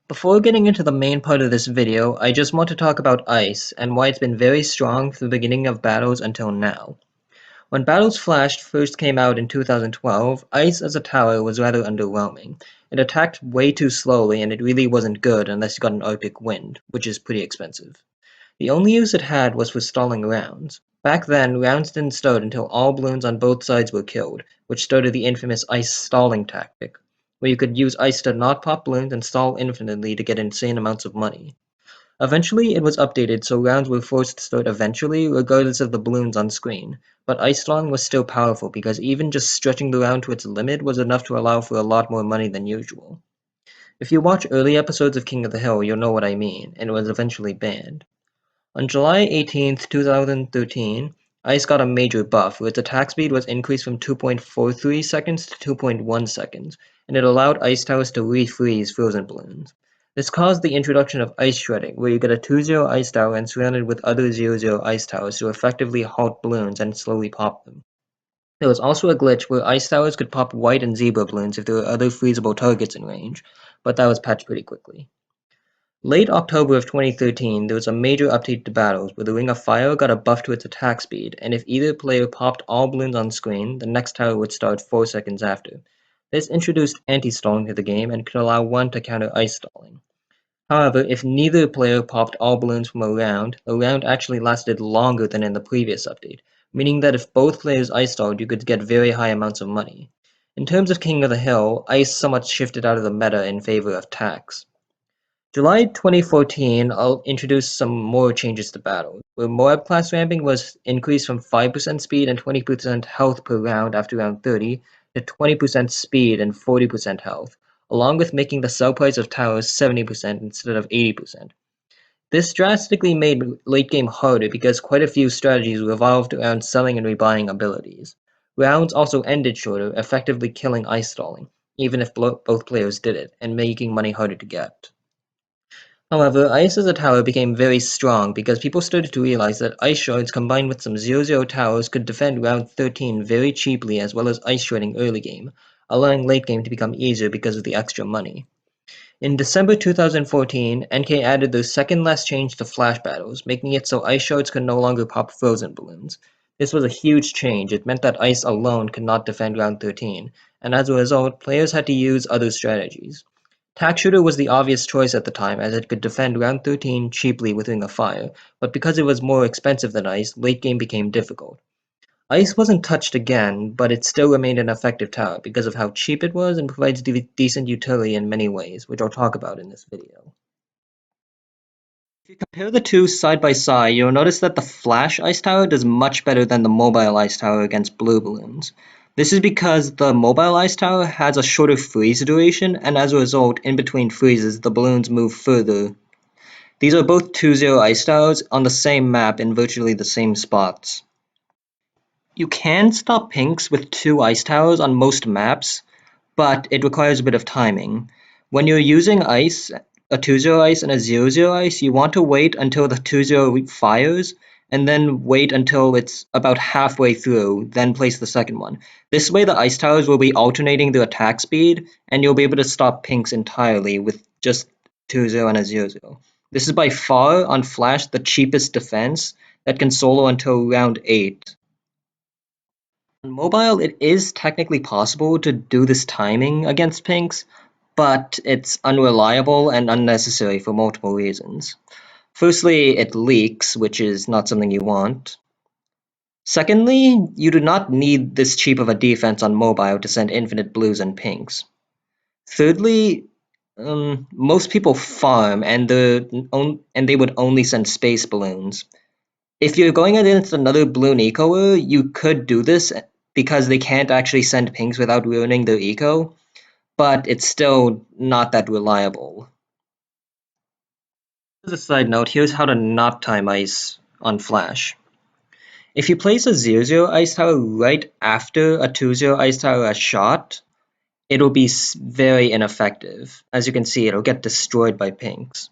Before getting into the main part of this video, I just want to talk about ice and why it's been very strong from the beginning of battles until now. When Battles Flashed first came out in 2012, ice as a tower was rather underwhelming. It attacked way too slowly and it really wasn't good unless you got an Arctic wind, which is pretty expensive. The only use it had was for stalling rounds. Back then, rounds didn't start until all balloons on both sides were killed, which started the infamous ice stalling tactic, where you could use ice to not pop balloons and stall infinitely to get insane amounts of money. Eventually, it was updated so rounds were forced to start eventually, regardless of the balloons on screen, but ice stalling was still powerful because even just stretching the round to its limit was enough to allow for a lot more money than usual. If you watch early episodes of King of the Hill, you'll know what I mean, and it was eventually banned. On July 18th, 2013, Ice got a major buff where its attack speed was increased from 2.43 seconds to 2.1 seconds, and it allowed ice towers to refreeze frozen balloons. This caused the introduction of ice shredding, where you get a 2-0 ice tower and surrounded with other 0-0 ice towers to effectively halt balloons and slowly pop them. There was also a glitch where ice towers could pop white and zebra balloons if there were other freezable targets in range, but that was patched pretty quickly. Late October of 2013, there was a major update to Battles where the Ring of Fire got a buff to its attack speed, and if either player popped all balloons on screen, the next tower would start 4 seconds after. This introduced anti-stalling to the game and could allow one to counter ice stalling. However, if neither player popped all balloons from a round, the round actually lasted longer than in the previous update, meaning that if both players ice stalled, you could get very high amounts of money. In terms of King of the Hill, ice somewhat shifted out of the meta in favor of tax. July 2014 introduced some more changes to battle, where Moab class ramping was increased from 5% speed and 20% health per round after round 30 to 20% speed and 40% health, along with making the sell price of towers 70% instead of 80%. This drastically made late game harder because quite a few strategies revolved around selling and rebuying abilities. Rounds also ended shorter, effectively killing ice stalling, even if both players did it, and making money harder to get. However, ice as a tower became very strong because people started to realize that ice shards combined with some 0-0 towers could defend round 13 very cheaply as well as ice shredding early game, allowing late game to become easier because of the extra money. In December 2014, NK added their second last change to flash battles, making it so ice shards could no longer pop frozen balloons. This was a huge change. It meant that ice alone could not defend round 13, and as a result, players had to use other strategies. Tack Shooter was the obvious choice at the time as it could defend round 13 cheaply with Ring of Fire, but because it was more expensive than Ice, late game became difficult. Ice wasn't touched again, but it still remained an effective tower because of how cheap it was and provides decent utility in many ways, which I'll talk about in this video. If you compare the two side by side, you'll notice that the Flash Ice Tower does much better than the Mobile Ice Tower against blue balloons. This is because the Mobile Ice Tower has a shorter freeze duration, and as a result, in between freezes, the balloons move further. These are both 2-0 Ice Towers on the same map in virtually the same spots. You can stop pinks with 2 Ice Towers on most maps, but it requires a bit of timing. When you're using ice, a 2-0 ice and a 0-0 ice, you want to wait until the 2-0 fires, and then wait until it's about halfway through, then place the second one. This way the ice towers will be alternating their attack speed, and you'll be able to stop pinks entirely with just 2-0 and a 0-0. This is by far, on Flash, the cheapest defense that can solo until round 8. On mobile, it is technically possible to do this timing against pinks, but it's unreliable and unnecessary for multiple reasons. Firstly, it leaks, which is not something you want. Secondly, you do not need this cheap of a defense on mobile to send infinite blues and pinks. Thirdly, most people farm and they would only send space balloons. If you're going against another balloon ecoer, you could do this because they can't actually send pinks without ruining their eco, but it's still not that reliable. As a side note, here's how to not time ice on Flash. If you place a 0-0 ice tower right after a 2-0 ice tower has shot, it'll be very ineffective. As you can see, it'll get destroyed by pinks.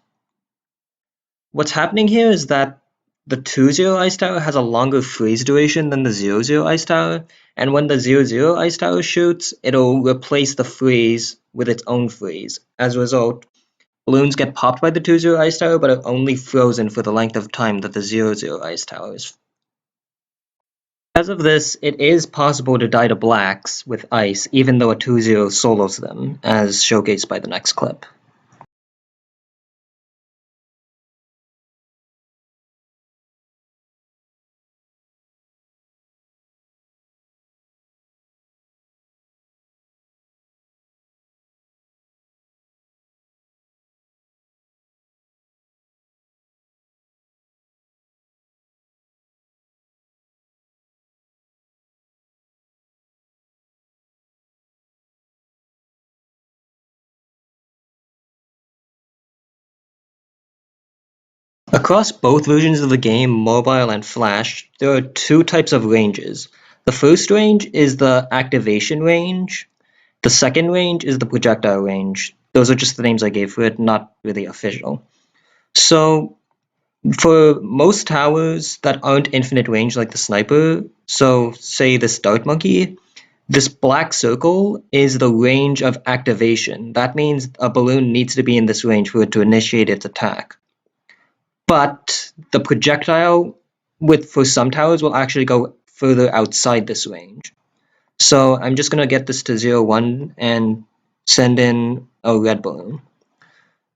What's happening here is that the 2-0 ice tower has a longer freeze duration than the 0-0 ice tower, and when the 0-0 ice tower shoots, it'll replace the freeze with its own freeze. As a result, balloons get popped by the 2-0 ice tower, but are only frozen for the length of time that the 0-0 ice tower is. Because of this, it is possible to die to blacks with ice, even though a 2-0 solos them, as showcased by the next clip. Across both versions of the game, mobile and flash, there are two types of ranges. The first range is the activation range. The second range is the projectile range. Those are just the names I gave for it, not really official. So for most towers that aren't infinite range like the sniper, so say this dart monkey, this black circle is the range of activation. That means a balloon needs to be in this range for it to initiate its attack. But the projectile for some towers will actually go further outside this range. So I'm just gonna get this to 0, 1 and send in a red balloon.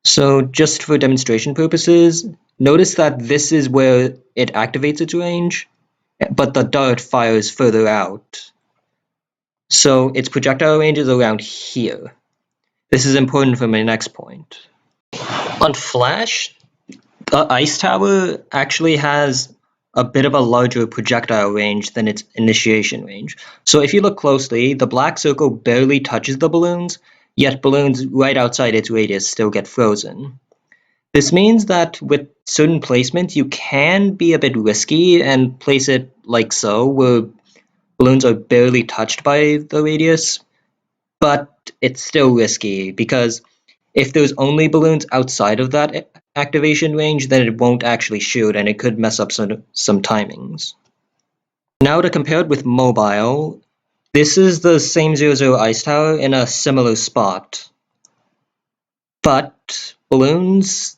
So just for demonstration purposes, notice that this is where it activates its range, but the dart fires further out. So its projectile range is around here. This is important for my next point. On Flash, the Ice Tower actually has a bit of a larger projectile range than its initiation range. So if you look closely, the black circle barely touches the balloons, yet balloons right outside its radius still get frozen. This means that with certain placements, you can be a bit risky and place it like so, where balloons are barely touched by the radius, but it's still risky because if there's only balloons outside of that activation range, then it won't actually shoot and it could mess up some timings. Now to compare it with mobile, this is the same 0-0 ice tower in a similar spot, but balloons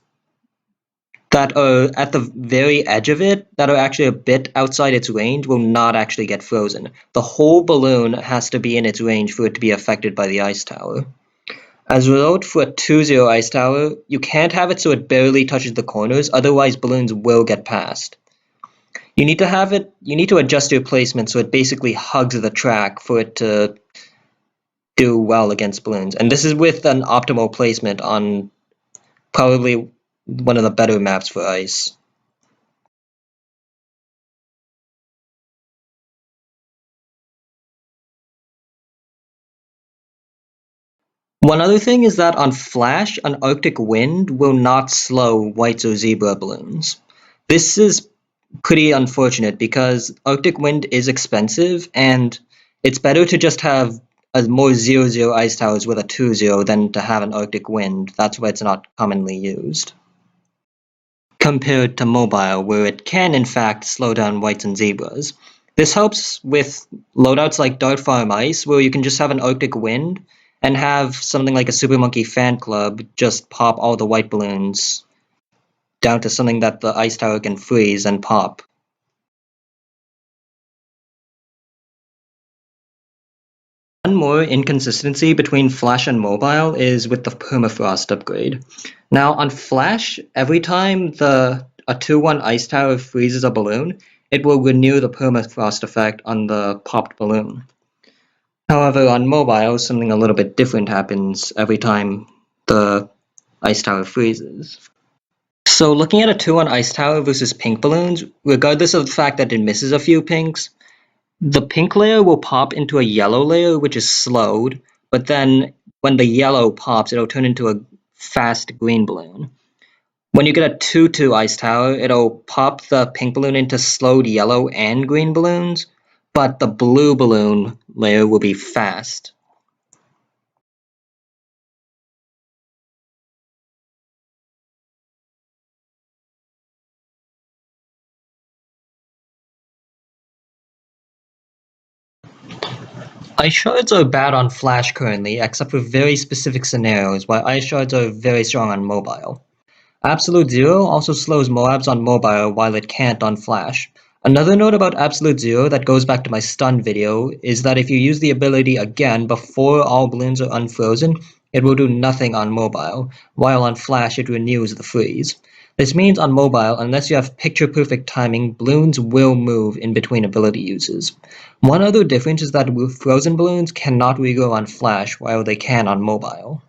that are at the very edge of it, that are actually a bit outside its range, will not actually get frozen. The whole balloon has to be in its range for it to be affected by the ice tower. As a result, for a 2-0 ice tower, you can't have it so it barely touches the corners, otherwise balloons will get past. You need to adjust your placement so it basically hugs the track for it to do well against balloons. And this is with an optimal placement on probably one of the better maps for ice. One other thing is that on Flash, an Arctic wind will not slow whites or zebra balloons. This is pretty unfortunate because Arctic wind is expensive and it's better to just have a more 0-0 ice towers with a 2-0 than to have an Arctic wind. That's why it's not commonly used. Compared to mobile, where it can in fact slow down whites and zebras. This helps with loadouts like Dart Farm Ice, where you can just have an Arctic wind and have something like a Super Monkey fan club just pop all the white balloons down to something that the ice tower can freeze and pop. One more inconsistency between Flash and mobile is with the Permafrost upgrade. Now on Flash, every time a 2-1 ice tower freezes a balloon, it will renew the Permafrost effect on the popped balloon. However, on mobile, something a little bit different happens every time the ice tower freezes. So looking at a 2-1 ice tower versus pink balloons, regardless of the fact that it misses a few pinks, the pink layer will pop into a yellow layer, which is slowed, but then when the yellow pops, it'll turn into a fast green balloon. When you get a 2-2 ice tower, it'll pop the pink balloon into slowed yellow and green balloons, but the blue balloon layer will be fast. Ice shards are bad on Flash currently, except for very specific scenarios, while ice shards are very strong on mobile. Absolute Zero also slows Moabs on mobile while it can't on Flash. Another note about Absolute Zero that goes back to my stun video is that if you use the ability again before all balloons are unfrozen, it will do nothing on mobile, while on Flash it renews the freeze. This means on mobile, unless you have picture-perfect timing, balloons will move in between ability uses. One other difference is that frozen balloons cannot regrow on Flash, while they can on mobile.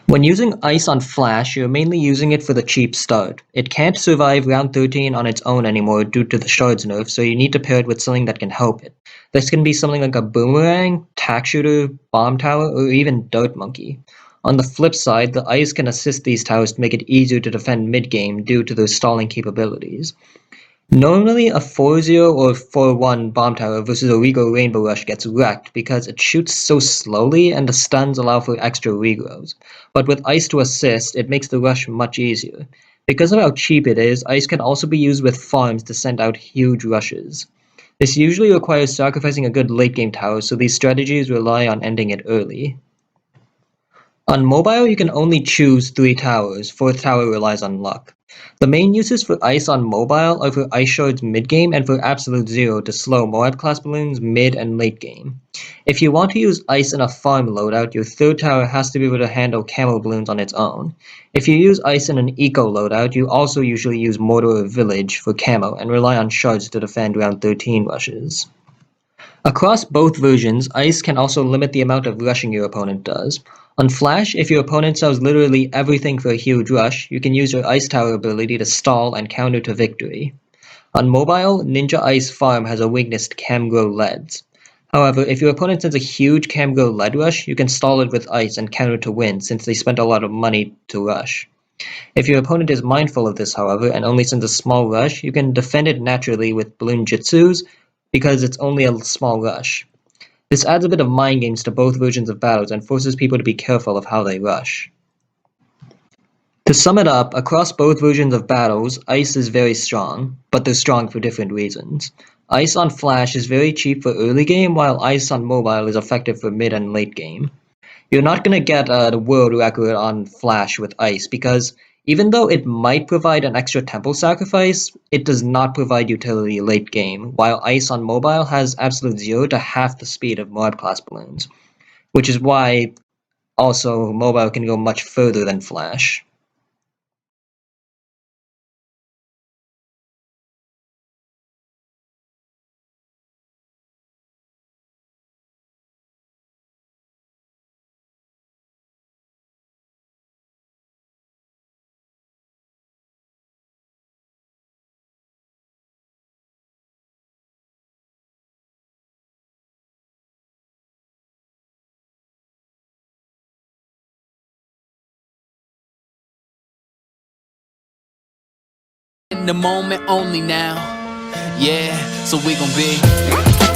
When using Ice on Flash, you're mainly using it for the cheap start. It can't survive round 13 on its own anymore due to the shards nerf, so you need to pair it with something that can help it. This can be something like a boomerang, tack shooter, bomb tower, or even dart monkey. On the flip side, the Ice can assist these towers to make it easier to defend mid-game due to their stalling capabilities. Normally a 4-0 or 4-1 bomb tower versus a Regrow Rainbow Rush gets wrecked because it shoots so slowly and the stuns allow for extra regrows, but with Ice to assist, it makes the rush much easier. Because of how cheap it is, Ice can also be used with farms to send out huge rushes. This usually requires sacrificing a good late game tower, so these strategies rely on ending it early. On mobile, you can only choose 3 towers, 4th tower relies on luck. The main uses for Ice on mobile are for Ice Shards mid-game and for Absolute Zero to slow Moab class balloons mid and late game. If you want to use Ice in a farm loadout, your 3rd tower has to be able to handle camo balloons on its own. If you use Ice in an eco loadout, you also usually use Mortar or Village for camo and rely on Shards to defend round 13 rushes. Across both versions, Ice can also limit the amount of rushing your opponent does. On Flash, if your opponent sells literally everything for a huge rush, you can use your Ice Tower ability to stall and counter to victory. On mobile, Ninja Ice Farm has a weakness to Camgrow Leads. However, if your opponent sends a huge Camgrow Lead rush, you can stall it with Ice and counter to win since they spent a lot of money to rush. If your opponent is mindful of this, however, and only sends a small rush, you can defend it naturally with Balloon Jitsus because it's only a small rush. This adds a bit of mind games to both versions of battles and forces people to be careful of how they rush. To sum it up, across both versions of battles, Ice is very strong, but they're strong for different reasons. Ice on Flash is very cheap for early game, while Ice on mobile is effective for mid and late game. You're not going to get the world record on Flash with Ice because even though it might provide an extra temple sacrifice, it does not provide utility late game, while Ice on mobile has Absolute Zero to half the speed of Moab class balloons, which is why also mobile can go much further than Flash. In the moment only now, yeah, so we gon' be